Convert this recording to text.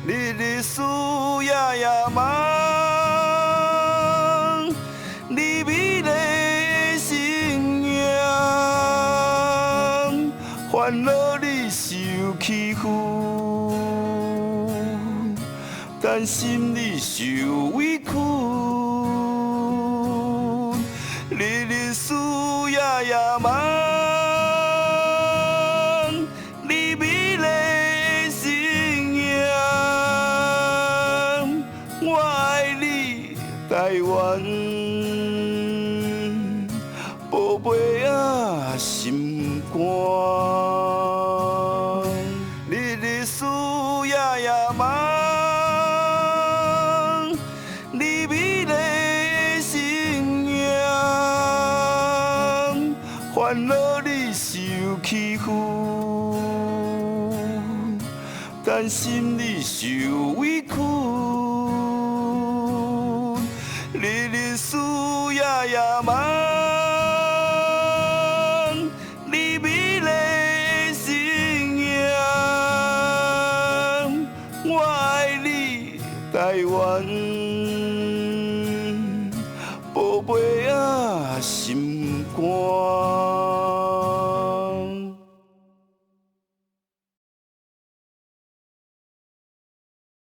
日日思夜夜梦，你美丽的身影，烦恼你受欺负，担心你受委屈，日日思夜夜梦。台湾，宝贝啊，心肝，日日思夜夜梦，你美丽的身影，烦恼你受欺负，担心你受委屈。日日思夜夜梦，你美丽的身影，我爱你，台湾，宝贝啊，心肝。